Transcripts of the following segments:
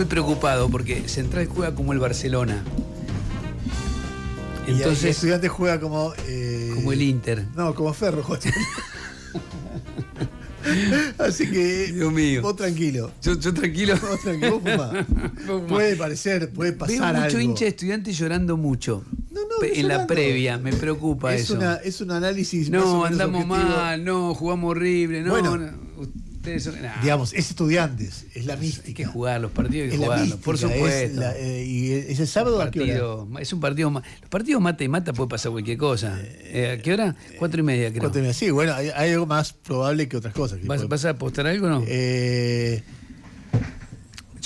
Estoy preocupado porque Central juega como el Barcelona. Entonces, y Estudiantes juega como... como el Inter. No, como Ferro. Así que, Dios mío. Vos tranquilo. Yo tranquilo. Vos tranquilo, vos fumá. Puede pasar algo. Veo mucho hincha de Estudiantes llorando mucho. No, en la previa, me preocupa eso. Es un análisis no, más o menos andamos objetivo. mal, no, jugamos horrible, no. Bueno, ustedes son, nah. Digamos, es Estudiantes, es la mística. Hay que jugar los partidos, hay que es jugarlos, mística, por supuesto. ¿Y es el sábado a qué hora? Es un partido, los partidos mata y mata puede pasar cualquier cosa. ¿A qué hora? 4:30, creo. 4:30, sí, bueno, hay algo más probable que otras cosas. ¿Vas a apostar algo o no? Yo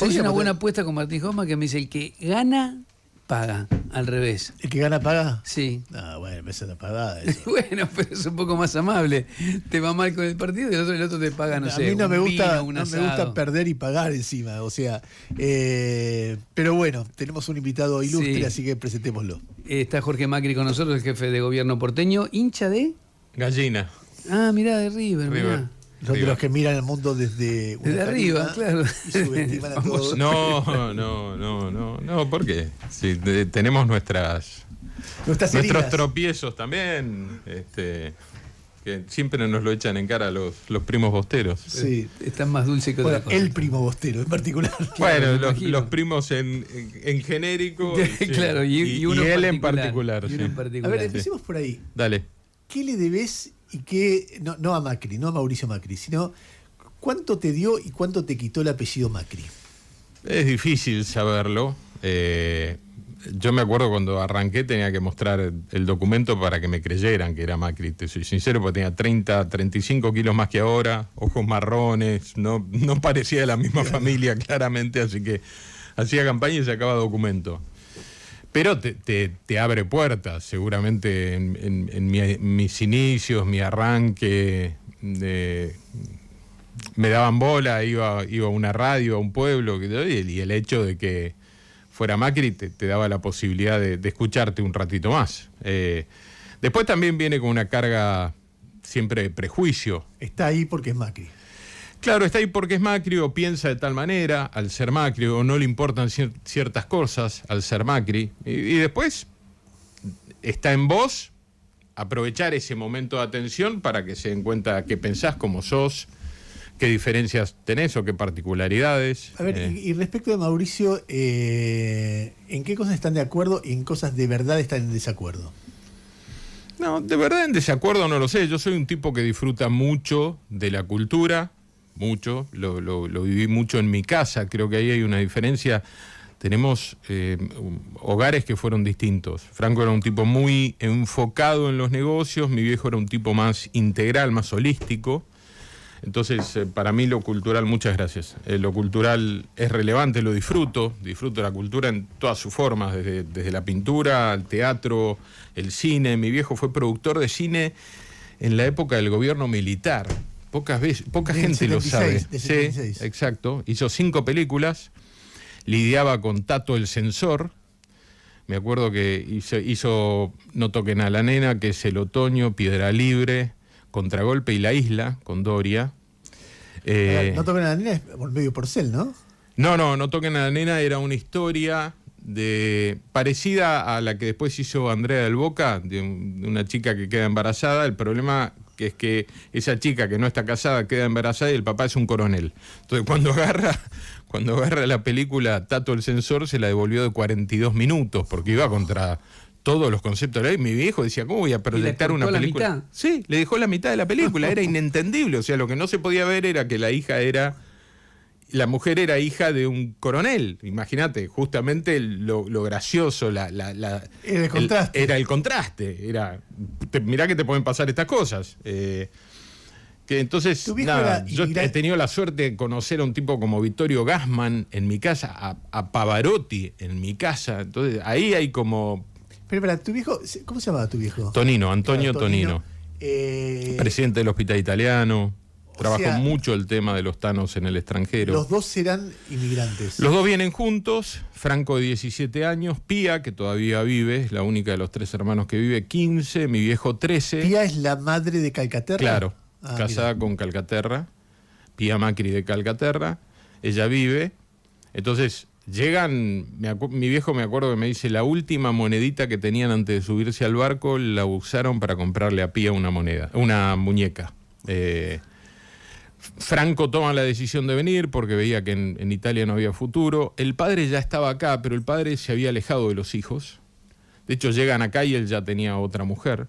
hice una buena apuesta con Martín Joma que me dice: el que gana, paga. Al revés. ¿El que gana paga? Sí. No, bueno, esa es la pagada. Eso. Bueno, pero es un poco más amable. Te va mal con el partido y el otro te paga, no sé. A mí no me gusta, vino, no me gusta perder y pagar encima. O sea, pero bueno, tenemos un invitado ilustre, sí. Así que presentémoslo. Está Jorge Macri con nosotros, el jefe de gobierno porteño, hincha de Gallina. Ah, mirá, de River. Mirá. Son de los que miran el mundo desde arriba, claro. Y subestiman a todos. No, ¿por qué? Sí, tenemos nuestros tropiezos también, que siempre nos lo echan en cara los primos bosteros. Sí, están más dulce que otra cosa. El primo bostero en particular. Bueno, los primos en genérico. Claro, y uno él en particular. Sí. A ver, empecemos por ahí. Dale. ¿Qué le debes y qué, no a Macri, no a Mauricio Macri, sino cuánto te dio y cuánto te quitó el apellido Macri? Es difícil saberlo. Yo me acuerdo cuando arranqué tenía que mostrar el documento para que me creyeran que era Macri. Te soy sincero, porque tenía 35 kilos más que ahora, ojos marrones, no parecía de la misma familia claramente, así que hacía campaña y sacaba documento. Pero te abre puertas, seguramente en mis inicios, mi arranque, me daban bola, iba a una radio, a un pueblo, y el hecho de que fuera Macri te daba la posibilidad de escucharte un ratito más. Después también viene con una carga siempre de prejuicio. Está ahí porque es Macri. Claro, está ahí porque es Macri o piensa de tal manera al ser Macri o no le importan ciertas cosas al ser Macri. Y después está en vos aprovechar ese momento de atención para que se den cuenta qué pensás, cómo sos, qué diferencias tenés o qué particularidades. A ver, y respecto de Mauricio, ¿en qué cosas están de acuerdo y en cosas de verdad están en desacuerdo? No, de verdad en desacuerdo no lo sé. Yo soy un tipo que disfruta mucho de la cultura. Mucho, lo viví mucho en mi casa, creo que ahí hay una diferencia. Tenemos hogares que fueron distintos. Franco era un tipo muy enfocado en los negocios, mi viejo era un tipo más integral, más holístico. Entonces, para mí lo cultural, muchas gracias. Lo cultural es relevante, lo disfruto la cultura en todas sus formas, desde la pintura, el teatro, el cine. Mi viejo fue productor de cine en la época del gobierno militar. Poca gente 76, lo sabe. Sí, exacto. Hizo 5 películas, lidiaba con Tato el Censor. Me acuerdo que hizo No toquen a la nena, que es El otoño, Piedra Libre, Contragolpe y La isla, con Doria. No toquen a la nena es por medio Porcel, ¿no? No toquen a la nena era una historia parecida a la que después hizo Andrea del Boca, de una chica que queda embarazada. El problema que es que esa chica que no está casada queda embarazada y el papá es un coronel. Entonces cuando agarra la película Tato el Censor, se la devolvió de 42 minutos porque iba contra todos los conceptos de la ley. Mi viejo decía, ¿cómo voy a proyectar una película? ¿La mitad? Sí, le dejó la mitad de la película, era inentendible. O sea, lo que no se podía ver era que la mujer era hija de un coronel. Imagínate, justamente lo gracioso, era el contraste. Mirá que te pueden pasar estas cosas. Que entonces, yo he tenido la suerte de conocer a un tipo como Vittorio Gassman en mi casa, a Pavarotti en mi casa. Entonces, ahí hay como... Pero tu viejo, ¿cómo se llamaba tu viejo? Tonino, Antonio Tonino. Presidente del Hospital Italiano. Trabajó mucho el tema de los tanos en el extranjero. Los dos eran inmigrantes. Los dos vienen juntos, Franco de 17 años, Pía, que todavía vive, es la única de los 3 hermanos que vive, 15, mi viejo 13. ¿Pía es la madre de Calcaterra? Claro, casada con Calcaterra, Pía Macri de Calcaterra, ella vive. Entonces, llegan, mi viejo me acuerdo que me dice, la última monedita que tenían antes de subirse al barco la usaron para comprarle a Pía una muñeca. Franco toma la decisión de venir porque veía que en Italia no había futuro. El padre ya estaba acá, pero el padre se había alejado de los hijos. De hecho, llegan acá y él ya tenía otra mujer.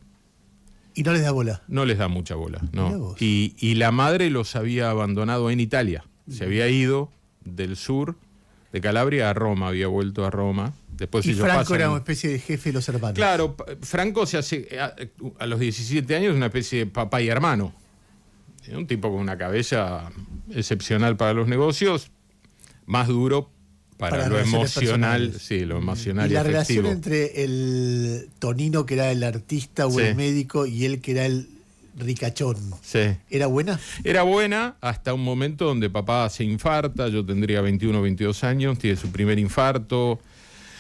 ¿Y no les da bola? No les da mucha bola, no. Y la madre los había abandonado en Italia. Se había ido del sur de Calabria a Roma, había vuelto a Roma. Después y ellos Franco pasan... era una especie de jefe de los hermanos. Claro, Franco se hace a los 17 años una especie de papá y hermano. Un tipo con una cabeza excepcional para los negocios, más duro para lo emocional, sí, lo emocional y la afectivo. Relación entre el Tonino, que era el artista o el médico, y él, que era el ricachón, ¿era buena? Era buena hasta un momento donde papá se infarta. Yo tendría 21 o 22 años, tiene su primer infarto.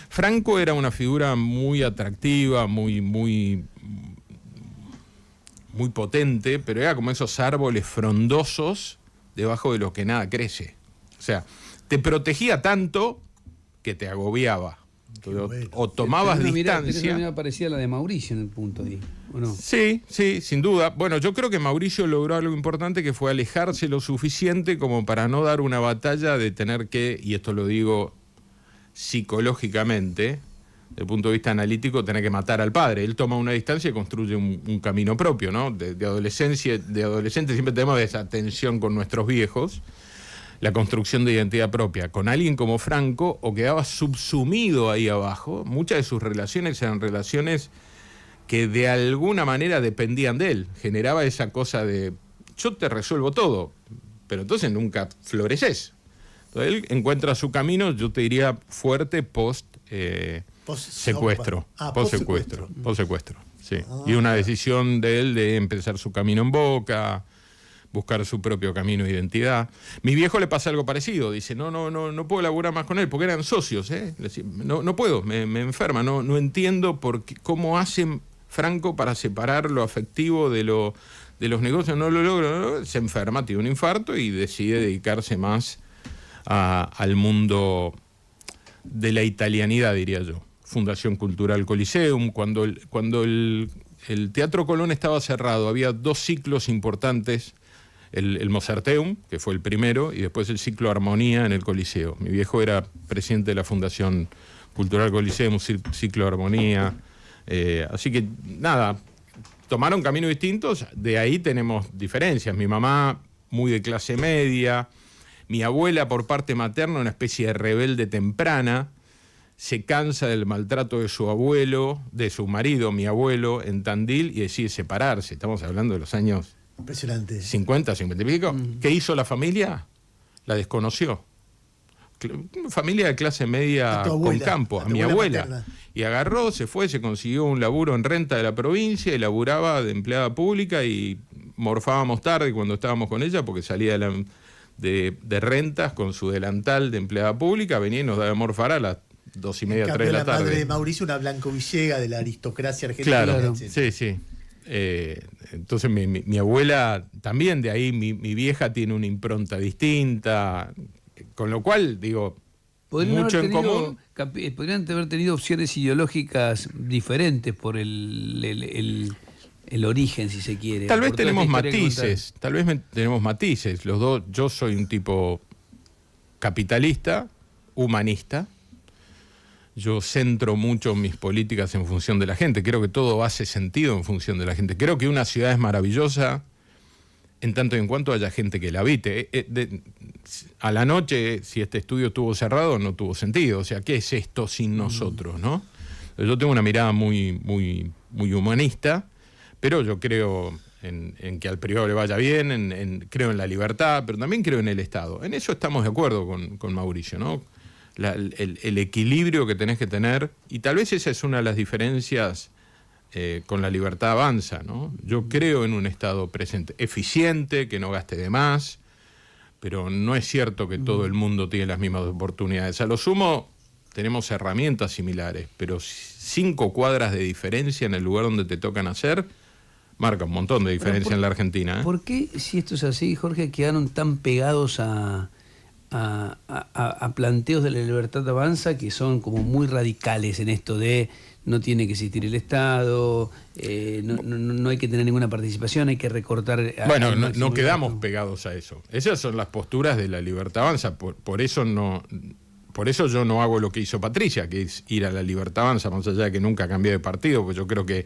Franco era una figura muy atractiva, muy potente, pero era como esos árboles frondosos debajo de los que nada crece. O sea, te protegía tanto que te agobiaba. Bueno. O tomabas distancia. Una mirada parecía a la de Mauricio en el punto ahí, ¿o no? Sí, sin duda. Bueno, yo creo que Mauricio logró algo importante, que fue alejarse lo suficiente como para no dar una batalla de tener que, y esto lo digo psicológicamente, desde el punto de vista analítico, tener que matar al padre. Él toma una distancia y construye un camino propio, ¿no? De adolescente siempre tenemos esa tensión con nuestros viejos, la construcción de identidad propia. Con alguien como Franco, o quedaba subsumido ahí abajo. Muchas de sus relaciones eran relaciones que de alguna manera dependían de él. Generaba esa cosa de, yo te resuelvo todo, pero entonces nunca floreces. Entonces él encuentra su camino, yo te diría, fuerte post-secuestro. Post-secuestro, sí. Y una decisión de él de empezar su camino en Boca, buscar su propio camino de identidad. Mi viejo le pasa algo parecido, dice, no puedo laburar más con él, porque eran socios, no puedo, me enferma, no entiendo cómo hacen Franco para separar lo afectivo de los negocios, no lo logra, se enferma, tiene un infarto y decide dedicarse más al mundo de la italianidad, diría yo. Fundación Cultural Coliseum, cuando el Teatro Colón estaba cerrado, había dos ciclos importantes, el Mozarteum, que fue el primero, y después el ciclo Armonía en el Coliseo. Mi viejo era presidente de la Fundación Cultural Coliseum, ciclo Armonía, así que nada, tomaron caminos distintos, de ahí tenemos diferencias. Mi mamá muy de clase media, mi abuela por parte materna una especie de rebelde temprana, se cansa del maltrato de su abuelo, de su marido, mi abuelo, en Tandil, y decide separarse. Estamos hablando de los años impresionante. 50, 50 y pico. ¿Qué hizo la familia? La desconoció. Familia de clase media con campo, a mi abuela. Materna. Y agarró, se fue, se consiguió un laburo en renta de la provincia y laburaba de empleada pública y morfábamos tarde cuando estábamos con ella porque salía de rentas con su delantal de empleada pública, venía y nos daba a morfar a las 2:30, 3 de la tarde. La madre de Mauricio, una Blanco Villega de la aristocracia argentina. Claro, sí. Entonces mi abuela también, de ahí mi vieja tiene una impronta distinta, con lo cual, digo, mucho en común. Podrían haber tenido opciones ideológicas diferentes por el origen, si se quiere. Tal vez tenemos matices, los dos. Yo soy un tipo capitalista, humanista. Yo centro mucho mis políticas en función de la gente. Creo que todo hace sentido en función de la gente. Creo que una ciudad es maravillosa en tanto y en cuanto haya gente que la habite. A la noche, si este estudio estuvo cerrado, no tuvo sentido. O sea, ¿qué es esto sin nosotros, no? Yo tengo una mirada muy humanista, pero yo creo en que al privado le vaya bien, creo en la libertad, pero también creo en el Estado. En eso estamos de acuerdo con Mauricio, ¿no? El equilibrio que tenés que tener, y tal vez esa es una de las diferencias con la libertad avanza, ¿no? Yo creo en un Estado presente, eficiente, que no gaste de más, pero no es cierto que todo el mundo tiene las mismas oportunidades. A lo sumo tenemos herramientas similares, pero 5 cuadras de diferencia en el lugar donde te toca nacer marca un montón de diferencia en la Argentina. ¿Por qué, si esto es así, Jorge, quedaron tan pegados a a planteos de la Libertad Avanza que son como muy radicales en esto de no tiene que existir el Estado, no hay que tener ninguna participación, hay que recortar... Bueno, no quedamos pegados a eso. Esas son las posturas de la Libertad Avanza, por eso yo no hago lo que hizo Patricia, que es ir a la Libertad Avanza, más allá de que nunca cambié de partido, porque yo creo que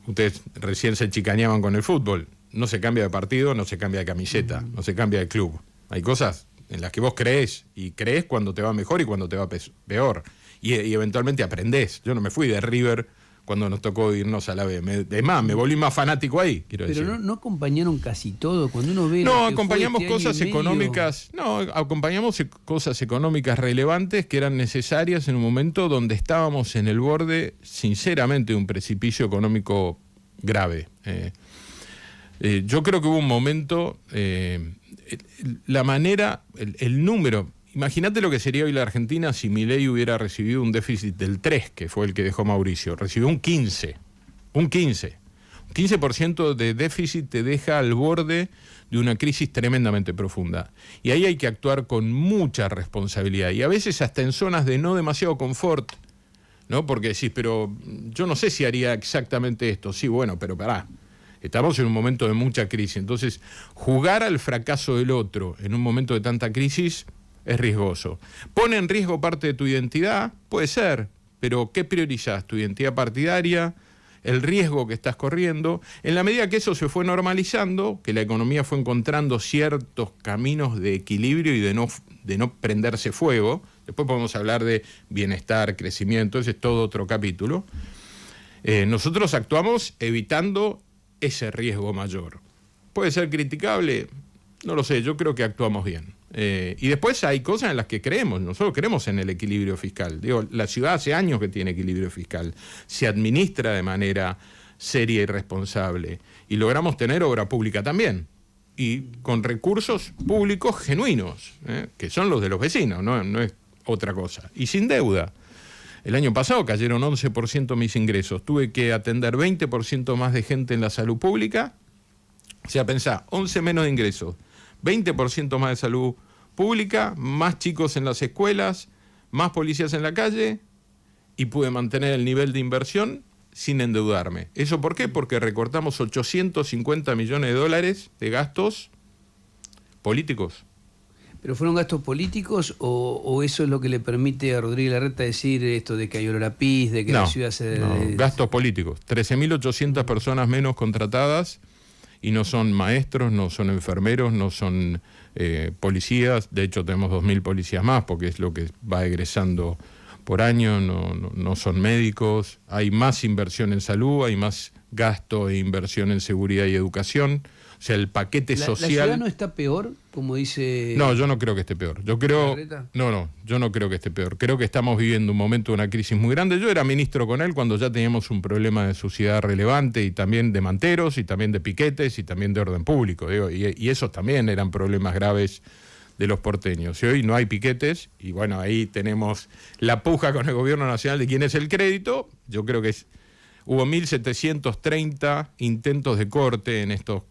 ustedes recién se chicaneaban con el fútbol. No se cambia de partido, no se cambia de camiseta, no se cambia de club. Hay cosas en las que vos crees, y crees cuando te va mejor y cuando te va peor. Y eventualmente aprendés. Yo no me fui de River cuando nos tocó irnos a la B. Es más, me volví más fanático ahí, quiero decir. Pero no acompañaron casi todo. Cuando uno ve... No, acompañamos cosas económicas. No, acompañamos cosas económicas relevantes que eran necesarias en un momento donde estábamos en el borde, sinceramente, de un precipicio económico grave. Yo creo que hubo un momento, la manera, el número... Imagínate lo que sería hoy la Argentina si Milei hubiera recibido un déficit del 3, que fue el que dejó Mauricio. Recibió un 15. Un 15% de déficit te deja al borde de una crisis tremendamente profunda. Y ahí hay que actuar con mucha responsabilidad. Y a veces hasta en zonas de no demasiado confort, ¿no? Porque decís, pero yo no sé si haría exactamente esto. Sí, bueno, pero pará. Estamos en un momento de mucha crisis. Entonces, jugar al fracaso del otro en un momento de tanta crisis... es riesgoso. ¿Pone en riesgo parte de tu identidad? Puede ser, pero ¿qué priorizás? ¿Tu identidad partidaria? ¿El riesgo que estás corriendo? En la medida que eso se fue normalizando, que la economía fue encontrando ciertos caminos de equilibrio y de no prenderse fuego, después podemos hablar de bienestar, crecimiento, ese es todo otro capítulo, nosotros actuamos evitando ese riesgo mayor. ¿Puede ser criticable? No lo sé, yo creo que actuamos bien. Y después hay cosas en las que creemos. Nosotros creemos en el equilibrio fiscal. Digo, la ciudad hace años que tiene equilibrio fiscal. Se administra de manera seria y responsable. Y logramos tener obra pública también. Y con recursos públicos genuinos, que son los de los vecinos, no es otra cosa. Y sin deuda. El año pasado cayeron 11% mis ingresos. Tuve que atender 20% más de gente en la salud pública. O sea, pensá, 11 menos de ingresos. 20% más de salud pública, más chicos en las escuelas, más policías en la calle, y pude mantener el nivel de inversión sin endeudarme. ¿Eso por qué? Porque recortamos 850 millones de dólares de gastos políticos. ¿Pero fueron gastos políticos o eso es lo que le permite a Rodríguez Larreta decir esto de que hay olor a pis, de que la ciudad se... No, gastos políticos. 13.800 personas menos contratadas. Y no son maestros, no son enfermeros, no son policías. De hecho, tenemos 2.000 policías más, porque es lo que va egresando por año. No son médicos. Hay más inversión en salud, hay más gasto e inversión en seguridad y educación. O sea, el paquete social... ¿La ciudad no está peor, como dice...? No, yo no creo que esté peor. Yo creo... yo no creo que esté peor. Creo que estamos viviendo un momento de una crisis muy grande. Yo era ministro con él cuando ya teníamos un problema de suciedad relevante, y también de manteros, y también de piquetes, y también de orden público. Digo, y esos también eran problemas graves de los porteños. Y hoy no hay piquetes, y bueno, ahí tenemos la puja con el gobierno nacional de quién es el crédito. Yo creo que hubo 1.730 intentos de corte en estos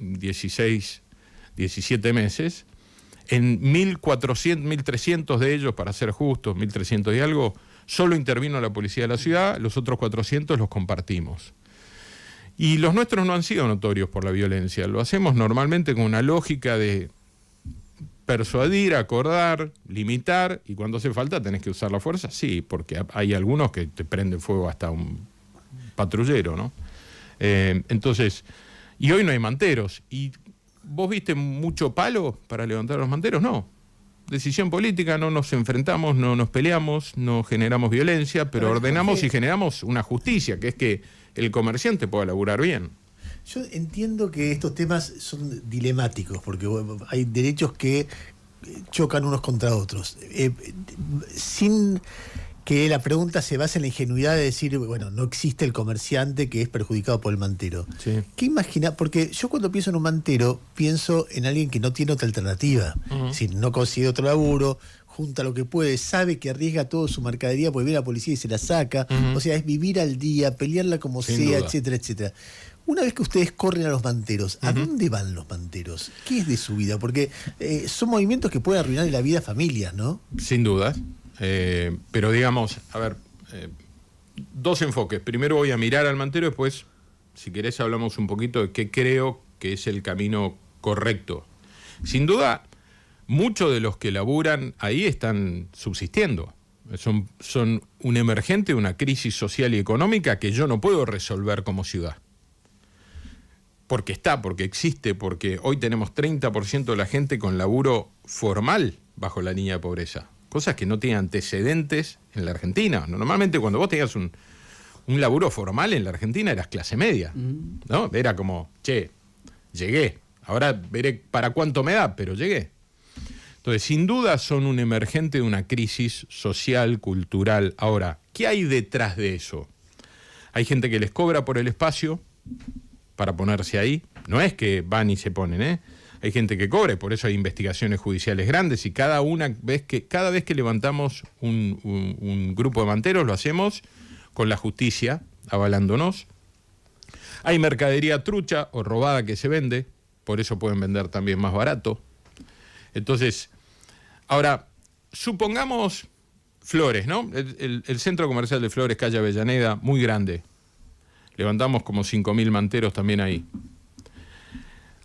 17 meses. En 1.400, 1.300 de ellos, para ser justos, 1.300 y algo, solo intervino la policía de la ciudad, los otros 400 los compartimos. Y los nuestros no han sido notorios por la violencia, lo hacemos normalmente con una lógica de persuadir, acordar, limitar, y cuando hace falta tenés que usar la fuerza, sí, porque hay algunos que te prenden fuego hasta un patrullero, ¿no? Entonces... Y hoy no hay manteros. ¿Y vos viste mucho palo para levantar los manteros? No. Decisión política, no nos enfrentamos, no nos peleamos, no generamos violencia, pero ordenamos y generamos una justicia, que es que el comerciante pueda laburar bien. Yo entiendo que estos temas son dilemáticos, porque hay derechos que chocan unos contra otros. Sin que la pregunta se base en la ingenuidad de decir, bueno, no existe el comerciante que es perjudicado por el mantero. Sí. ¿Qué imagina? Porque yo cuando pienso en un mantero, pienso en alguien que no tiene otra alternativa. Es decir, no consigue otro laburo, junta lo que puede, sabe que arriesga toda su mercadería porque viene la policía y se la saca. O sea, es vivir al día, pelearla como Sin sea, duda. etcétera, etcétera. Una vez que ustedes corren a los manteros, ¿a dónde van los manteros? ¿Qué es de su vida? Porque son movimientos que pueden arruinar la vida a familias, ¿no? Sin dudas. Pero digamos, a ver, dos enfoques. Primero voy a mirar al mantero, después, si querés, hablamos un poquito de qué creo que es el camino correcto. Sin duda, muchos de los que laburan ahí están subsistiendo. Son un emergente de una crisis social y económica que yo no puedo resolver como ciudad. Porque existe, porque hoy tenemos 30% de la gente con laburo formal bajo la línea de pobreza. Cosas que no tienen antecedentes en la Argentina. Normalmente cuando vos tenías un laburo formal en la Argentina eras clase media, ¿no? Era como, che, llegué. Ahora veré para cuánto me da, pero llegué. Entonces, sin duda son un emergente de una crisis social, cultural. Ahora, ¿qué hay detrás de eso? Hay gente que les cobra por el espacio para ponerse ahí. No es que van y se ponen, ¿eh? Hay gente que cobra, por eso hay investigaciones judiciales grandes y cada vez que levantamos un grupo de manteros lo hacemos con la justicia avalándonos. Hay mercadería trucha o robada que se vende, por eso pueden vender también más barato. Entonces, ahora, supongamos Flores, ¿no? El centro comercial de Flores, calle Avellaneda, muy grande. Levantamos como 5.000 manteros también ahí.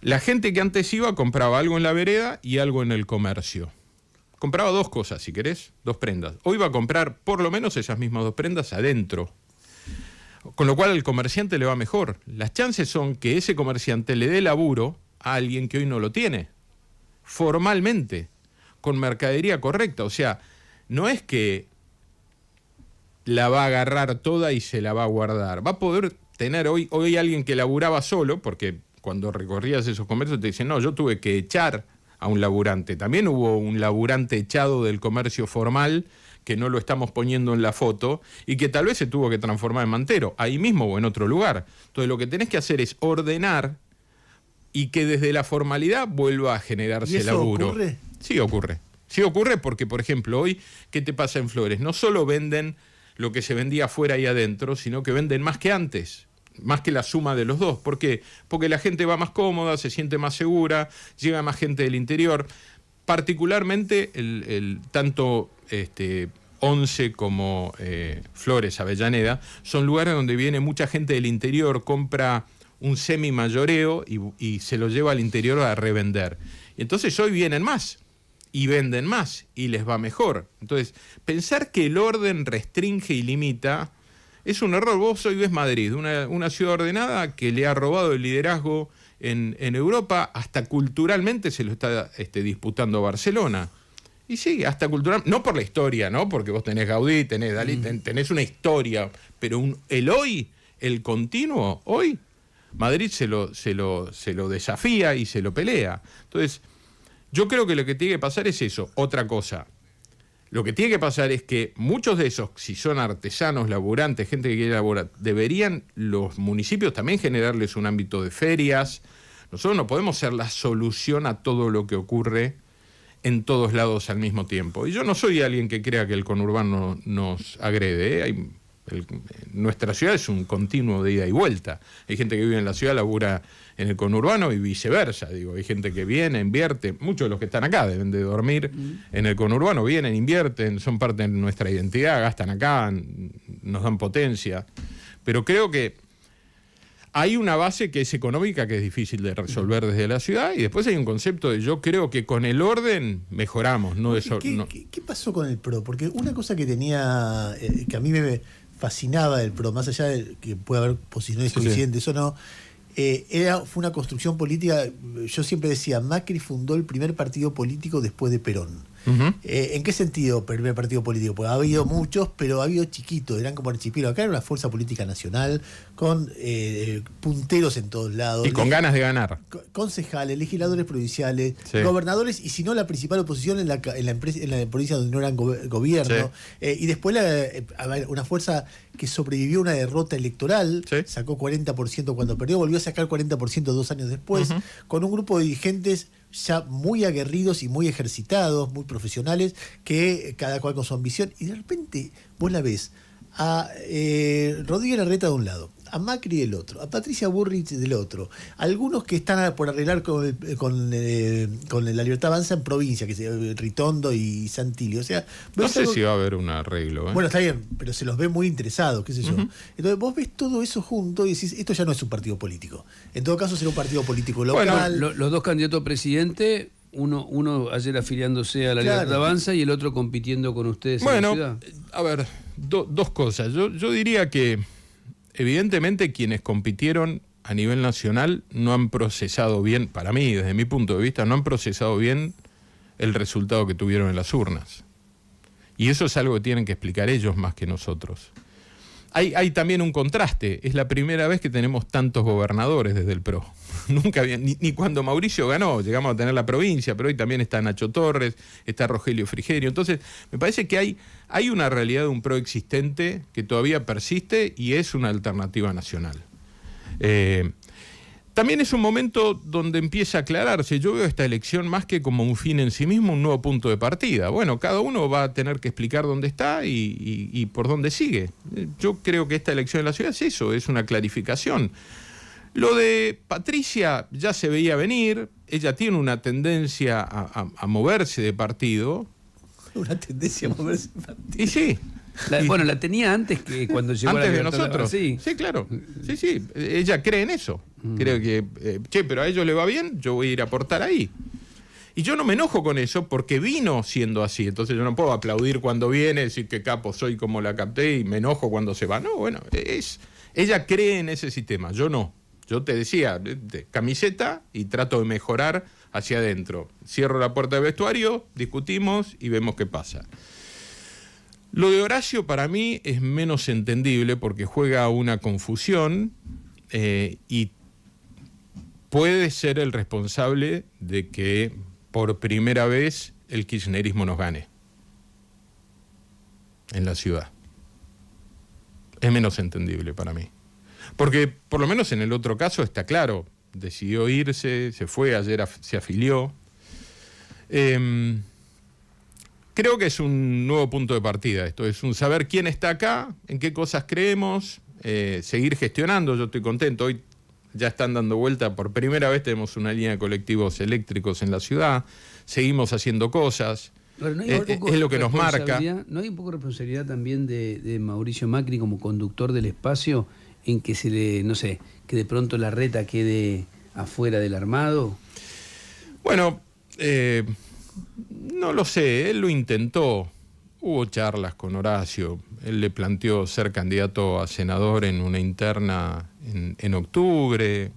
La gente que antes iba compraba algo en la vereda y algo en el comercio. Compraba dos cosas, si querés, dos prendas. Hoy va a comprar por lo menos esas mismas dos prendas adentro. Con lo cual al comerciante le va mejor. Las chances son que ese comerciante le dé laburo a alguien que hoy no lo tiene. Formalmente, con mercadería correcta. O sea, no es que la va a agarrar toda y se la va a guardar. Va a poder tener hoy alguien que laburaba solo, porque cuando recorrías esos comercios te dicen, no, yo tuve que echar a un laburante. También hubo un laburante echado del comercio formal, que no lo estamos poniendo en la foto, y que tal vez se tuvo que transformar en mantero, ahí mismo o en otro lugar. Entonces lo que tenés que hacer es ordenar y que desde la formalidad vuelva a generarse laburo. ¿Ocurre? Sí ocurre. Sí ocurre porque, por ejemplo, hoy, ¿qué te pasa en Flores? No solo venden lo que se vendía afuera y adentro, sino que venden más que antes, más que la suma de los dos. ¿Por qué? Porque la gente va más cómoda, se siente más segura, llega más gente del interior. Particularmente, tanto Once como Flores, Avellaneda, son lugares donde viene mucha gente del interior, compra un semi-mayoreo y se lo lleva al interior a revender. Y entonces hoy vienen más y venden más y les va mejor. Entonces, pensar que el orden restringe y limita es un error. Vos hoy ves Madrid, una ciudad ordenada que le ha robado el liderazgo en Europa, hasta culturalmente se lo está disputando Barcelona. Y sí, hasta culturalmente, no por la historia, ¿no? Porque vos tenés Gaudí, tenés Dalí, tenés una historia, pero el hoy, el continuo, hoy, Madrid se lo desafía y se lo pelea. Entonces, yo creo que lo que tiene que pasar es eso. Otra cosa, lo que tiene que pasar es que muchos de esos, si son artesanos, laburantes, gente que quiere laburar, deberían los municipios también generarles un ámbito de ferias. Nosotros no podemos ser la solución a todo lo que ocurre en todos lados al mismo tiempo. Y yo no soy alguien que crea que el conurbano nos agrede, ¿eh? Nuestra ciudad es un continuo de ida y vuelta. Hay gente que vive en la ciudad, labura en el conurbano y viceversa. Digo, hay gente que viene, invierte. Muchos de los que están acá deben de dormir en el conurbano, vienen, invierten, son parte de nuestra identidad, gastan acá, nos dan potencia. Pero creo que hay una base que es económica, que es difícil de resolver desde la ciudad, y después hay un concepto de yo creo que con el orden mejoramos. ¿Qué pasó con el PRO? Porque una cosa que tenía, que a mí me fascinaba del PRO, más allá de que puede haber posiciones coincidentes o no, fue una construcción política. Yo siempre decía, Macri fundó el primer partido político después de Perón. ¿En qué sentido primer partido político? Pues ha habido muchos, pero ha habido chiquitos, eran como archipiélagos. Acá era una fuerza política nacional, con punteros en todos lados. Y con ganas de ganar. Concejales, legisladores provinciales, gobernadores, y si no, la principal oposición en la provincia donde no eran gobierno. Y después una fuerza que sobrevivió a una derrota electoral, sacó 40% cuando perdió, volvió a sacar 40% 2 años después, con un grupo de dirigentes ya muy aguerridos y muy ejercitados, muy profesionales, que cada cual con su ambición, y de repente vos la ves a Rodríguez Larreta de un lado, a Macri del otro, a Patricia Bullrich del otro, algunos que están por arreglar con la Libertad Avanza en provincia, que es Ritondo y Santilli. O sea, no sé si va a haber un arreglo. Bueno, está bien, pero se los ve muy interesados, qué sé yo. Entonces vos ves todo eso junto y decís, esto ya no es un partido político. En todo caso será un partido político local. Bueno, los dos candidatos a presidente, uno ayer afiliándose a la Libertad Avanza y el otro compitiendo con ustedes en la ciudad. A ver, dos cosas. Yo diría que evidentemente quienes compitieron a nivel nacional no han procesado bien, para mí, desde mi punto de vista, no han procesado bien el resultado que tuvieron en las urnas. Y eso es algo que tienen que explicar ellos más que nosotros. Hay también un contraste. Es la primera vez que tenemos tantos gobernadores desde el PRO. Nunca había, ni cuando Mauricio ganó, llegamos a tener la provincia, pero hoy también está Nacho Torres, está Rogelio Frigerio. Entonces, me parece que hay una realidad de un PRO existente que todavía persiste y es una alternativa nacional. También es un momento donde empieza a aclararse. Yo veo esta elección más que como un fin en sí mismo, un nuevo punto de partida. Bueno, cada uno va a tener que explicar dónde está y por dónde sigue. Yo creo que esta elección en la ciudad es eso, es una clarificación. Lo de Patricia ya se veía venir, ella tiene una tendencia a moverse de partido. Una tendencia a moverse de partido. Y sí. Bueno, la tenía antes que cuando llegó antes a la de nosotros. Sí, claro. Sí. Ella cree en eso. Creo que, pero a ellos le va bien, yo voy a ir a aportar ahí. Y yo no me enojo con eso porque vino siendo así. Entonces yo no puedo aplaudir cuando viene, decir que capo soy como la capté y me enojo cuando se va. No, bueno, ella cree en ese sistema, yo no. Yo te decía, camiseta y trato de mejorar hacia adentro. Cierro la puerta del vestuario, discutimos y vemos qué pasa. Lo de Horacio para mí es menos entendible porque juega una confusión y puede ser el responsable de que por primera vez el kirchnerismo nos gane en la ciudad. Es menos entendible para mí. Porque por lo menos en el otro caso está claro, decidió irse, se fue, ayer se afilió. Creo que es un nuevo punto de partida esto, es un saber quién está acá, en qué cosas creemos, seguir gestionando. Yo estoy contento, hoy ya están dando vuelta, por primera vez tenemos una línea de colectivos eléctricos en la ciudad, seguimos haciendo cosas, no es lo que nos marca. ¿No hay un poco de responsabilidad también de Mauricio Macri como conductor del espacio en que se le, no sé, que de pronto la reta quede afuera del armado? Bueno, no lo sé, él lo intentó, hubo charlas con Horacio, él le planteó ser candidato a senador en una interna en octubre,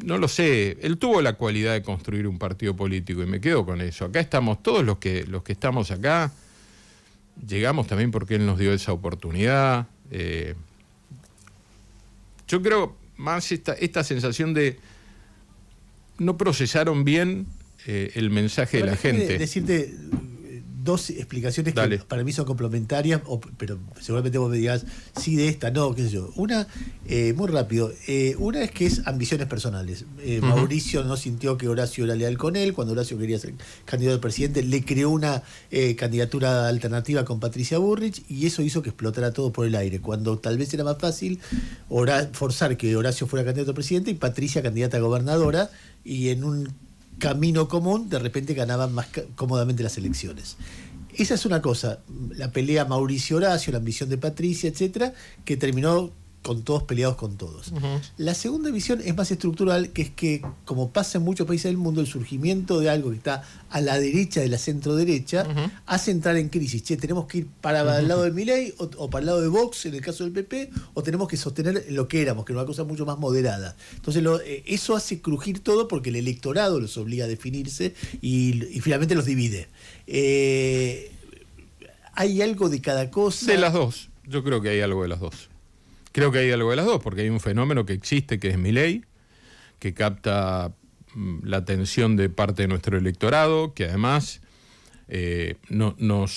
no lo sé, él tuvo la cualidad de construir un partido político y me quedo con eso. Acá estamos todos los que estamos acá, llegamos también porque él nos dio esa oportunidad. Yo creo más esta sensación de no procesaron bien el mensaje de la gente. Decirte dos explicaciones Dale. que para mí son complementarias, pero seguramente vos me digas sí de esta, no, qué sé yo. Una, muy rápido, una es que es ambiciones personales. Mauricio no sintió que Horacio era leal con él, cuando Horacio quería ser candidato a presidente, le creó una candidatura alternativa con Patricia Bullrich y eso hizo que explotara todo por el aire, cuando tal vez era más fácil forzar que Horacio fuera candidato a presidente y Patricia candidata a gobernadora, y en un camino común, de repente ganaban más cómodamente las elecciones. Esa es una cosa, la pelea Mauricio-Horacio, la ambición de Patricia, etcétera, que terminó con todos peleados con todos. La segunda visión es más estructural, que es que, como pasa en muchos países del mundo, el surgimiento de algo que está a la derecha de la centro-derecha hace entrar en crisis. Che, tenemos que ir para el lado de Milei o para el lado de Vox, en el caso del PP, o tenemos que sostener lo que éramos, que era una cosa mucho más moderada. Entonces eso hace crujir todo porque el electorado los obliga a definirse y finalmente los divide. ¿Hay algo de cada cosa? De las dos, yo creo que hay algo de las dos. Creo que hay algo de las dos, porque hay un fenómeno que existe, que es Milei, que capta la atención de parte de nuestro electorado, que además yo no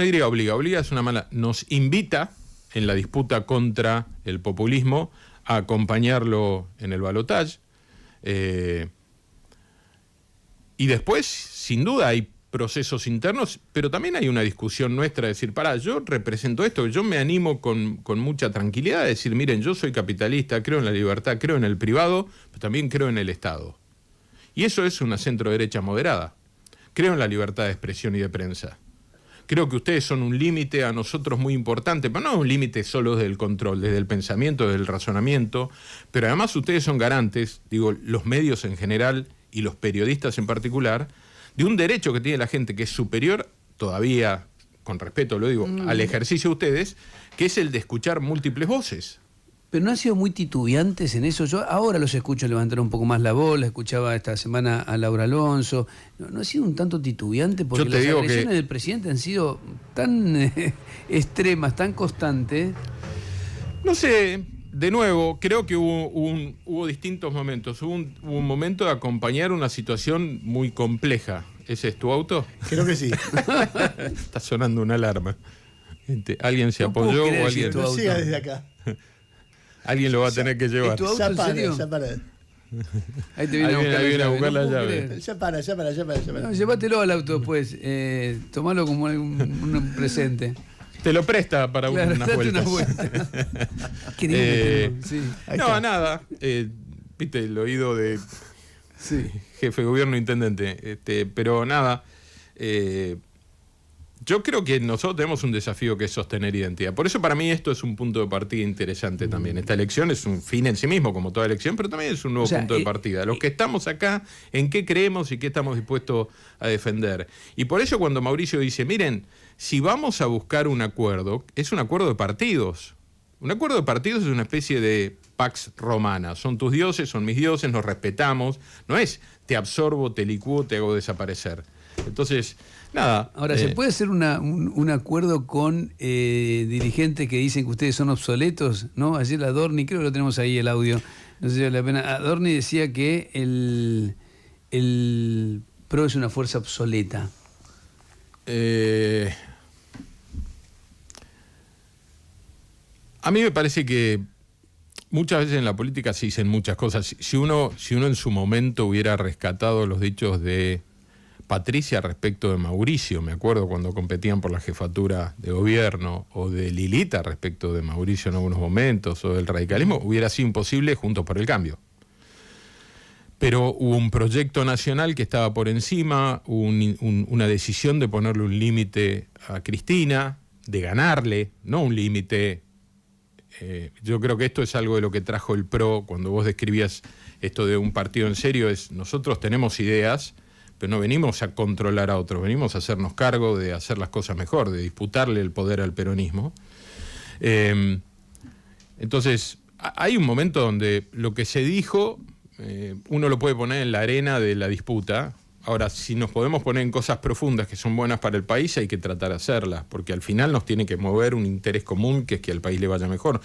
diría obliga es una mala, nos invita en la disputa contra el populismo a acompañarlo en el balotaje. Y después, sin duda, hay procesos internos, pero también hay una discusión nuestra de decir, pará, yo represento esto, yo me animo con mucha tranquilidad a decir, miren, yo soy capitalista, creo en la libertad, creo en el privado, pero también creo en el Estado. Y eso es una centro-derecha moderada. Creo en la libertad de expresión y de prensa. Creo que ustedes son un límite a nosotros muy importante, pero no un límite solo desde el control, desde el pensamiento, desde el razonamiento, pero además ustedes son garantes, digo, los medios en general y los periodistas en particular, de un derecho que tiene la gente que es superior, todavía, con respeto lo digo, al ejercicio de ustedes, que es el de escuchar múltiples voces. Pero no han sido muy titubeantes en eso. Yo ahora los escucho levantar un poco más la voz, escuchaba esta semana a Laura Alonso. ¿No ha sido un tanto titubeante? Porque las agresiones del presidente han sido tan extremas, tan constantes. No sé, de nuevo, creo que hubo distintos momentos. Hubo un momento de acompañar una situación muy compleja. ¿Ese es tu auto? Creo que sí. Está sonando una alarma. ¿Alguien se apoyó o alguien? No siga desde acá. Alguien lo va a tener que llevar. Ya para. Ahí te viene a buscar la llave. Ya para. No, llévatelo al auto después. Tomalo como un presente. Te lo presta para claro, unas vueltas. Sí. No, nada. Viste, el oído de jefe de gobierno, intendente. Pero nada. Yo creo que nosotros tenemos un desafío que es sostener identidad. Por eso para mí esto es un punto de partida interesante también. Esta elección es un fin en sí mismo, como toda elección, pero también es un nuevo punto de partida. Los que estamos acá, en qué creemos y qué estamos dispuestos a defender. Y por eso cuando Mauricio dice, miren, si vamos a buscar un acuerdo, es un acuerdo de partidos. Un acuerdo de partidos es una especie de pax romana. Son tus dioses, son mis dioses, nos respetamos. No es te absorbo, te licúo, te hago desaparecer. Entonces, nada. Ahora, ¿se puede hacer un acuerdo con dirigentes que dicen que ustedes son obsoletos? ¿No? Ayer Adorni, creo que lo tenemos ahí el audio, no sé si vale la pena. Adorni decía que el PRO es una fuerza obsoleta. A mí me parece que muchas veces en la política se dicen muchas cosas. Si uno en su momento hubiera rescatado los dichos de Patricia respecto de Mauricio, me acuerdo cuando competían por la jefatura de gobierno, o de Lilita respecto de Mauricio en algunos momentos, o del radicalismo, hubiera sido imposible Juntos por el Cambio. Pero hubo un proyecto nacional que estaba por encima, hubo una decisión de ponerle un límite a Cristina, de ganarle, no un límite. Yo creo que esto es algo de lo que trajo el PRO, cuando vos describías esto de un partido en serio, es nosotros tenemos ideas, pero no venimos a controlar a otros, venimos a hacernos cargo de hacer las cosas mejor, de disputarle el poder al peronismo. Entonces, hay un momento donde lo que se dijo, uno lo puede poner en la arena de la disputa. Ahora, si nos podemos poner en cosas profundas que son buenas para el país, hay que tratar de hacerlas, porque al final nos tiene que mover un interés común, que es que al país le vaya mejor.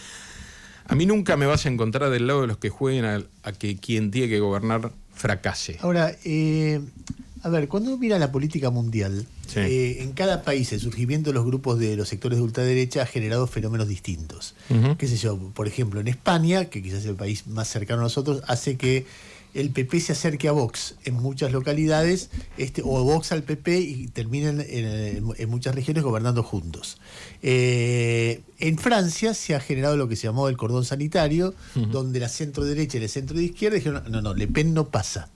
A mí nunca me vas a encontrar del lado de los que jueguen a que quien tiene que gobernar fracase. Ahora, a ver, cuando uno mira la política mundial, sí, en cada país el surgimiento de los grupos de los sectores de ultraderecha ha generado fenómenos distintos. Qué sé yo, por ejemplo, en España, que quizás es el país más cercano a nosotros, hace que el PP se acerque a Vox en muchas localidades, o Vox al PP, y terminen en muchas regiones gobernando juntos. En Francia se ha generado lo que se llamó el cordón sanitario, donde la centro derecha y la centro de izquierda dijeron, no, Le Pen no pasa.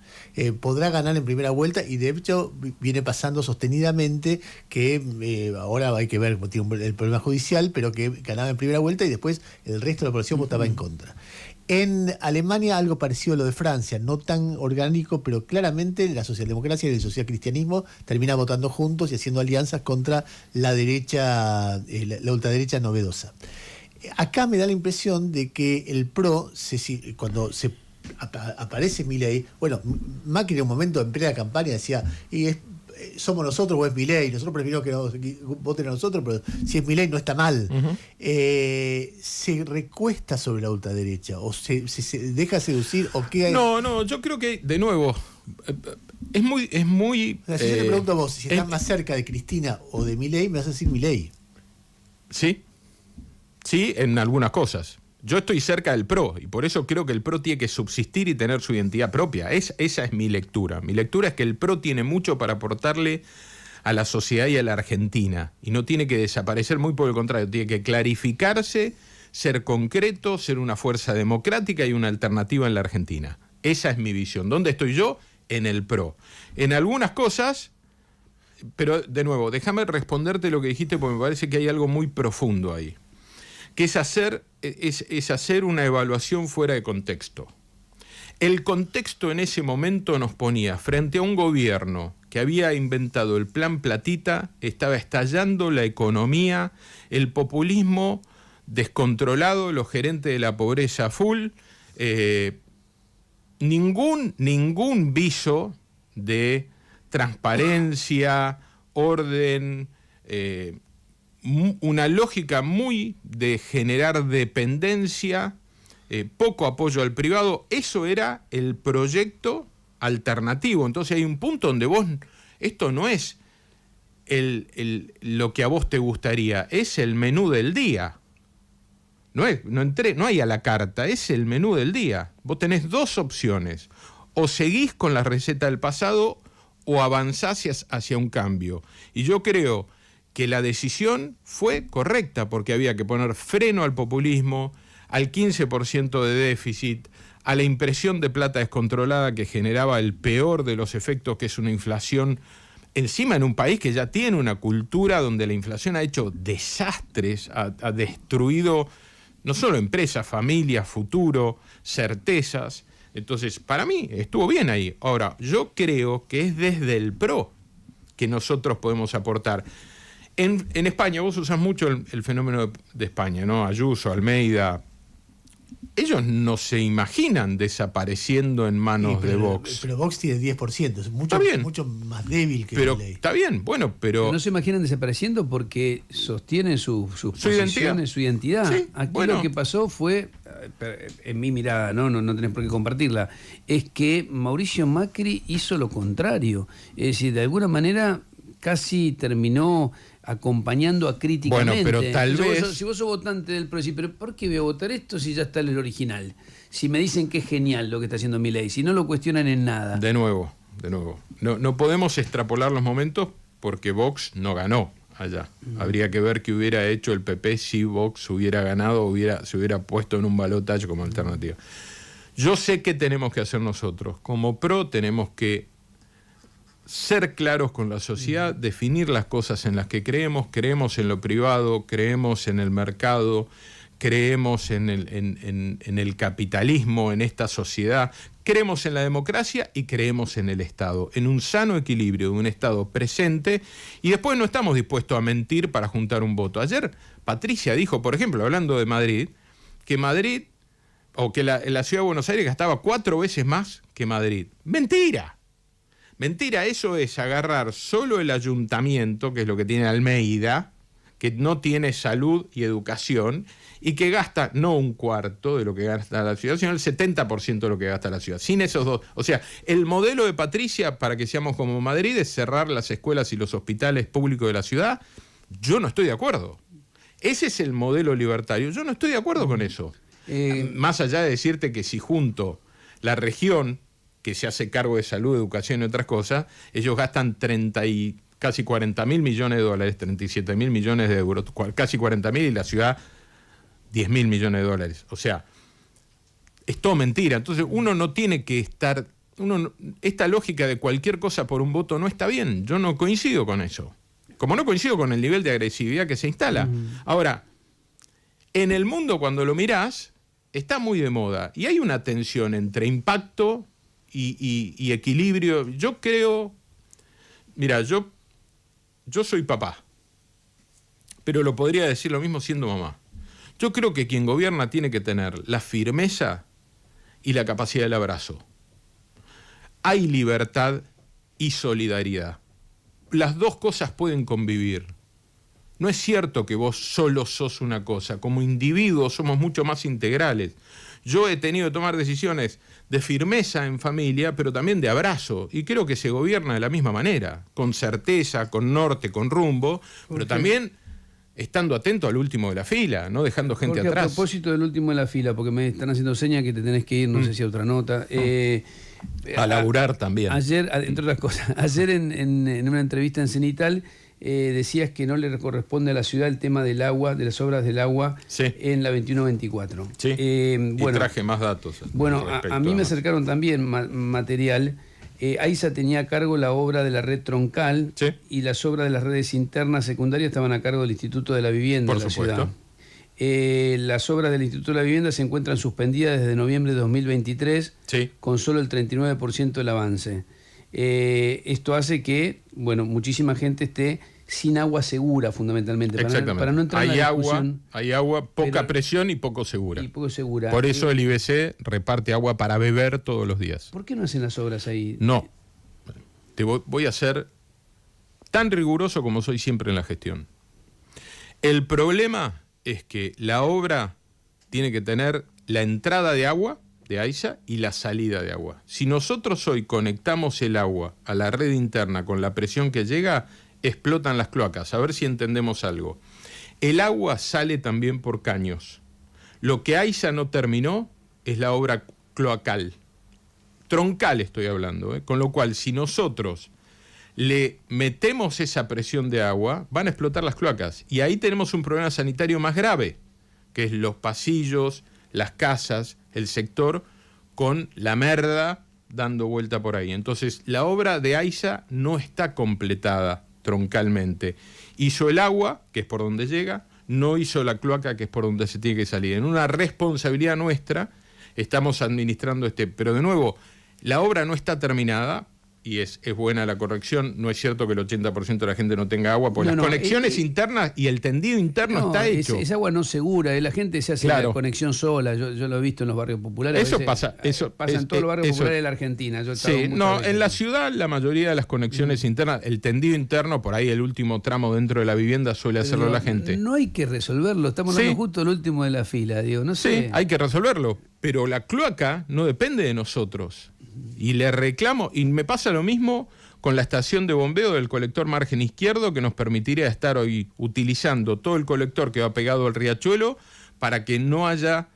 Podrá ganar en primera vuelta, y de hecho viene pasando sostenidamente que ahora hay que ver, tiene el problema judicial, pero que ganaba en primera vuelta y después el resto de la población votaba en contra. En Alemania algo parecido a lo de Francia, no tan orgánico, pero claramente la socialdemocracia y el socialcristianismo terminan votando juntos y haciendo alianzas contra la derecha, la ultraderecha novedosa. Acá me da la impresión de que el PRO, cuando aparece Milei, bueno, Macri en un momento en plena campaña decía, somos nosotros o es Milei, nosotros preferimos que voten a nosotros, pero si es Milei no está mal. ¿Se recuesta sobre la ultraderecha o se deja seducir o qué hay? No, yo creo que, de nuevo, es muy... O sea, si yo te pregunto a vos si estás más cerca de Cristina o de Milei, me vas a decir Milei. Sí, en algunas cosas. Yo estoy cerca del PRO y por eso creo que el PRO tiene que subsistir y tener su identidad propia. Esa es mi lectura. Mi lectura es que el PRO tiene mucho para aportarle a la sociedad y a la Argentina. Y no tiene que desaparecer, muy por el contrario, tiene que clarificarse, ser concreto, ser una fuerza democrática y una alternativa en la Argentina. Esa es mi visión. ¿Dónde estoy yo? En el PRO. En algunas cosas, pero de nuevo, déjame responderte lo que dijiste porque me parece que hay algo muy profundo ahí, que es hacer una evaluación fuera de contexto. El contexto en ese momento nos ponía frente a un gobierno que había inventado el plan Platita, estaba estallando la economía, el populismo descontrolado, los gerentes de la pobreza full, ningún viso de transparencia, orden, una lógica muy de generar dependencia, poco apoyo al privado. Eso era el proyecto alternativo. Entonces hay un punto donde vos, esto no es lo que a vos te gustaría, es el menú del día. No hay a la carta, es el menú del día. Vos tenés dos opciones: o seguís con la receta del pasado o avanzás hacia un cambio. Y yo creo que la decisión fue correcta porque había que poner freno al populismo, al 15% de déficit, a la impresión de plata descontrolada que generaba el peor de los efectos, que es una inflación, encima en un país que ya tiene una cultura donde la inflación ha hecho desastres, ha destruido no solo empresas, familias, futuro, certezas. Entonces, para mí, estuvo bien ahí. Ahora, yo creo que es desde el PRO que nosotros podemos aportar. En España, vos usás mucho el fenómeno de España, ¿no? Ayuso, Almeida. Ellos no se imaginan desapareciendo en manos de Vox. Pero Vox tiene 10%, es mucho más débil que Milei. Está bien, bueno, pero... No se imaginan desapareciendo porque sostienen sus posiciones, su identidad. Sí, aquí lo que pasó fue, en mi mirada, no tenés por qué compartirla, es que Mauricio Macri hizo lo contrario. Es decir, de alguna manera casi terminó acompañando a críticamente. Bueno, pero tal vez... Si vos sos votante del PRO, decís, pero ¿por qué voy a votar esto si ya está el original? Si me dicen que es genial lo que está haciendo Milei, si no lo cuestionan en nada. De nuevo. No podemos extrapolar los momentos porque Vox no ganó allá. Habría que ver qué hubiera hecho el PP si Vox hubiera ganado, se hubiera puesto en un balotaje como alternativa. Yo sé qué tenemos que hacer nosotros. Como PRO tenemos que ser claros con la sociedad, definir las cosas en las que creemos en lo privado, creemos en el mercado, creemos en el capitalismo, en esta sociedad, creemos en la democracia y creemos en el Estado, en un sano equilibrio de un Estado presente, y después no estamos dispuestos a mentir para juntar un voto. Ayer Patricia dijo, por ejemplo, hablando de Madrid, que Madrid, o que la ciudad de Buenos Aires gastaba 4 veces más que Madrid. ¡Mentira! Mentira, eso es agarrar solo el ayuntamiento, que es lo que tiene Almeida, que no tiene salud y educación, y que gasta no un cuarto de lo que gasta la ciudad, sino el 70% de lo que gasta la ciudad. Sin esos dos. O sea, el modelo de Patricia, para que seamos como Madrid, es cerrar las escuelas y los hospitales públicos de la ciudad. Yo no estoy de acuerdo. Ese es el modelo libertario. Yo no estoy de acuerdo con eso. Más allá de decirte que si junto la región, que se hace cargo de salud, educación y otras cosas, ellos gastan casi 40.000 millones de dólares, 37.000 millones de euros, casi 40.000, y la ciudad 10.000 millones de dólares. O sea, es todo mentira. Entonces uno no tiene que estar... esta lógica de cualquier cosa por un voto no está bien. Yo no coincido con eso. Como no coincido con el nivel de agresividad que se instala. Ahora, en el mundo cuando lo mirás, está muy de moda. Y hay una tensión entre impacto y equilibrio. Yo creo... Mira, yo soy papá, pero lo podría decir lo mismo siendo mamá. Yo creo que quien gobierna tiene que tener la firmeza y la capacidad del abrazo. Hay libertad y solidaridad. Las dos cosas pueden convivir. No es cierto que vos solo sos una cosa. Como individuos somos mucho más integrales. Yo he tenido que tomar decisiones de firmeza en familia, pero también de abrazo. Y creo que se gobierna de la misma manera, con certeza, con norte, con rumbo, pero también estando atento al último de la fila, no dejando gente Jorge, atrás. A propósito del último de la fila, porque me están haciendo señas que te tenés que ir, no sé si a otra nota. A laburar también. Ayer, entre otras cosas, ayer en una entrevista en Cenital decías que no le corresponde a la ciudad el tema del agua, de las obras del agua en la 21-24. Sí, bueno, y traje más datos. Bueno, a mí me acercaron también material. AISA tenía a cargo la obra de la red troncal y las obras de las redes internas secundarias estaban a cargo del Instituto de la Vivienda de la ciudad. Las obras del Instituto de la Vivienda se encuentran suspendidas desde noviembre de 2023 con solo el 39% del avance. Esto hace que, bueno, muchísima gente esté sin agua segura, fundamentalmente. Exactamente. Para no entrar en la discusión, hay agua, poca presión y poco segura. segura. Por eso el IBC reparte agua para beber todos los días. ¿Por qué no hacen las obras ahí? No. Voy a ser tan riguroso como soy siempre en la gestión. El problema es que la obra tiene que tener la entrada de agua de AISA y la salida de agua. Si nosotros hoy conectamos el agua a la red interna con la presión que llega, explotan las cloacas. A ver si entendemos algo. El agua sale también por caños. Lo que AISA no terminó es la obra cloacal. Troncal estoy hablando, Con lo cual, si nosotros le metemos esa presión de agua, van a explotar las cloacas. Y ahí tenemos un problema sanitario más grave, que es los pasillos, las casas, el sector, con la merda dando vuelta por ahí. Entonces, la obra de AISA no está completada troncalmente. Hizo el agua, que es por donde llega, no hizo la cloaca, que es por donde se tiene que salir. En una responsabilidad nuestra, estamos administrando pero de nuevo, la obra no está terminada, y es buena la corrección, no es cierto que el 80% de la gente no tenga agua, porque las conexiones internas y el tendido interno está hecho. Es agua no segura, la gente se hace la conexión sola, yo lo he visto en los barrios populares. Eso pasa. Pasa en todos los barrios populares de la Argentina. En la ciudad la mayoría de las conexiones internas, el tendido interno, por ahí el último tramo dentro de la vivienda suele hacerlo la gente. No hay que resolverlo, estamos hablando justo del último de la fila, no sé. Sí, hay que resolverlo, pero la cloaca no depende de nosotros. Y le reclamo, y me pasa lo mismo con la estación de bombeo del colector margen izquierdo, que nos permitiría estar hoy utilizando todo el colector que va pegado al riachuelo para que no haya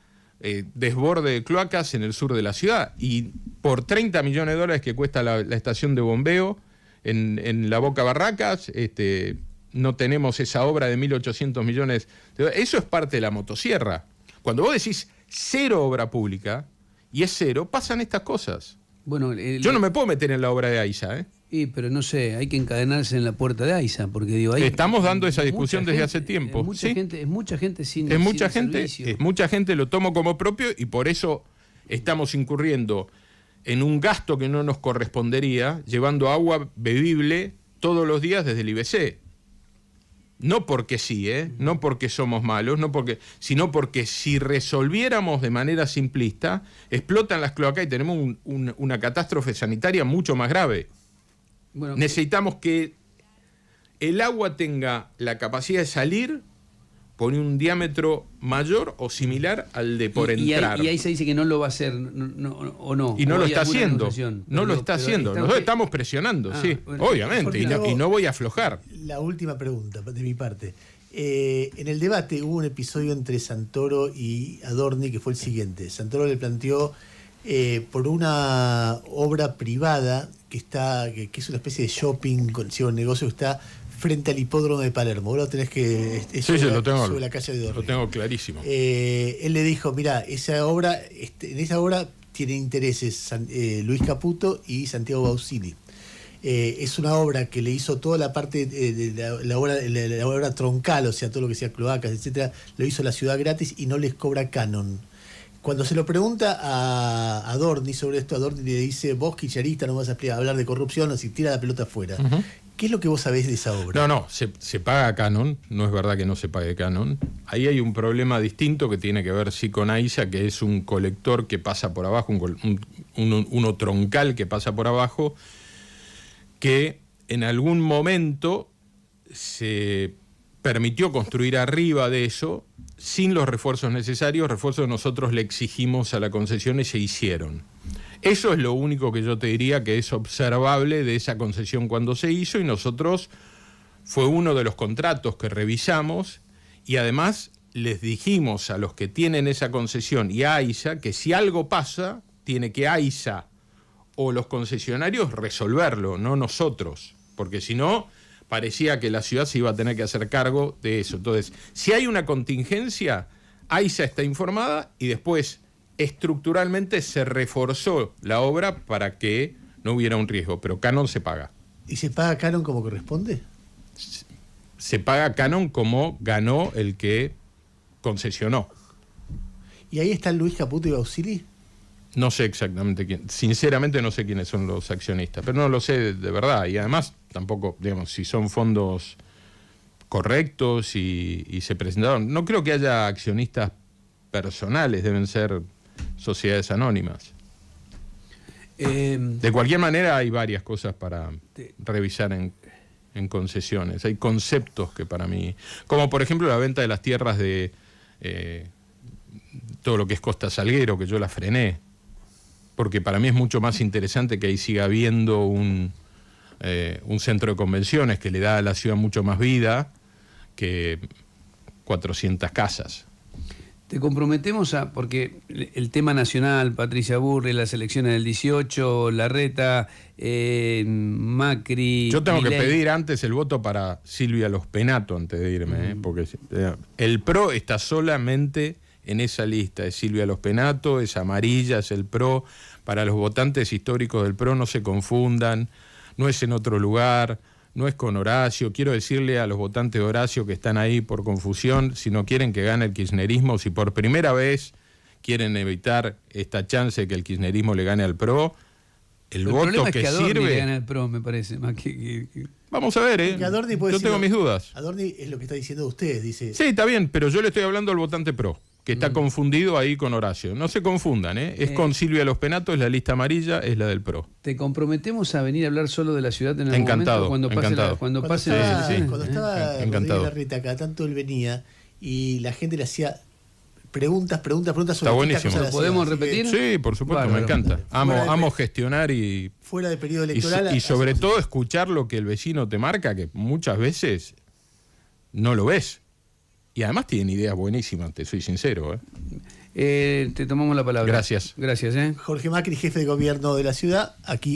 desborde de cloacas en el sur de la ciudad. Y por 30 millones de dólares que cuesta la estación de bombeo en la Boca Barracas, no tenemos esa obra de 1.800 millones de dólares. Eso es parte de la motosierra. Cuando vos decís cero obra pública, y es cero, pasan estas cosas. Bueno, yo no me puedo meter en la obra de AISA, Sí, pero no sé, hay que encadenarse en la puerta de AISA, porque ahí estamos dando esa discusión desde hace tiempo. Es mucha gente sin servicio. Es mucha gente, lo tomo como propio, y por eso estamos incurriendo en un gasto que no nos correspondería, llevando agua bebible todos los días desde el IBC. No porque sí, no porque somos malos, sino porque si resolviéramos de manera simplista, explotan las cloacas y tenemos una catástrofe sanitaria mucho más grave. Bueno, necesitamos que el agua tenga la capacidad de salir por un diámetro mayor o similar al de por entrar. Y ahí se dice que no lo va a hacer, o no. Y no lo está haciendo. No lo está haciendo. Nosotros estamos presionando, bueno, obviamente, y no voy a aflojar. La última pregunta de mi parte. En el debate hubo un episodio entre Santoro y Adorni que fue el siguiente. Santoro le planteó por una obra privada que es una especie de shopping con negocio que está frente al hipódromo de Palermo. Vos lo tenés que... lo tengo. Sobre la calle de Dorney. Lo tengo clarísimo. Él le dijo, mirá, en esa obra tienen intereses Luis Caputo y Santiago Bausini. Es una obra que le hizo toda la parte de la obra troncal, o sea, todo lo que sea cloacas, etcétera, lo hizo la ciudad gratis y no les cobra canon. Cuando se lo pregunta a Adorni sobre esto, Adorni le dice, vos kirchnerista no vas a hablar de corrupción, o si tira la pelota afuera. Uh-huh. ¿Qué es lo que vos sabés de esa obra? No, se paga canon, no es verdad que no se pague canon. Ahí hay un problema distinto que tiene que ver sí con AISA, que es un colector que pasa por abajo, uno troncal que pasa por abajo, que en algún momento se permitió construir arriba de eso sin los refuerzos necesarios, refuerzos que nosotros le exigimos a la concesión y se hicieron. Eso es lo único que yo te diría que es observable de esa concesión cuando se hizo, y nosotros fue uno de los contratos que revisamos Y además les dijimos a los que tienen esa concesión y a AISA que si algo pasa, tiene que AISA o los concesionarios resolverlo, no nosotros, porque si no, parecía que la ciudad se iba a tener que hacer cargo de eso. Entonces, si hay una contingencia, AISA está informada y después estructuralmente se reforzó la obra para que no hubiera un riesgo, pero canon se paga. ¿Y se paga canon como corresponde? Se paga canon como ganó el que concesionó. ¿Y ahí está Luis Caputo y Bausili? No sé exactamente quién, sinceramente no sé quiénes son los accionistas, pero no lo sé de verdad. Y además tampoco, digamos, si son fondos correctos y se presentaron. No creo que haya accionistas personales, deben ser sociedades anónimas. De cualquier manera hay varias cosas para revisar en concesiones. Hay conceptos que para mí, como por ejemplo la venta de las tierras de todo lo que es Costa Salguero, que yo la frené, porque para mí es mucho más interesante que ahí siga habiendo un centro de convenciones que le da a la ciudad mucho más vida que 400 casas. Te comprometemos porque el tema nacional, Patricia Burri, las elecciones del 18, Larreta, Macri... Yo tengo que pedir antes el voto para Silvia Los Penato antes de irme, porque el PRO está solamente en esa lista, es Silvia Los Penato, es amarilla, es el PRO. Para los votantes históricos del PRO no se confundan, no es en otro lugar, no es con Horacio. Quiero decirle a los votantes de Horacio que están ahí por confusión, si no quieren que gane el kirchnerismo, si por primera vez quieren evitar esta chance de que el kirchnerismo le gane al PRO, el voto que sirve... le gana al PRO, me parece, más que... Vamos a ver, yo tengo mis dudas. Adorni es lo que está diciendo usted, dice... Sí, está bien, pero yo le estoy hablando al votante PRO, que está confundido ahí con Horacio. No se confundan, es con Silvia Los Penato, es la lista amarilla, es la del PRO. ¿Te comprometemos a venir a hablar solo de la ciudad en algún encantado, momento? Cuando estaba encantado. Larreta, cada tanto él venía y la gente le hacía preguntas sobre está buenísimo. ¿Lo podemos repetir? Sí, por supuesto, bárbaro. Me encanta. Amo gestionar y... Fuera de periodo electoral. Y sobre todo escuchar lo que el vecino te marca, que muchas veces no lo ves. Y además tienen ideas buenísimas, te soy sincero. Te tomamos la palabra. Gracias. Gracias. Jorge Macri, jefe de gobierno de la ciudad, aquí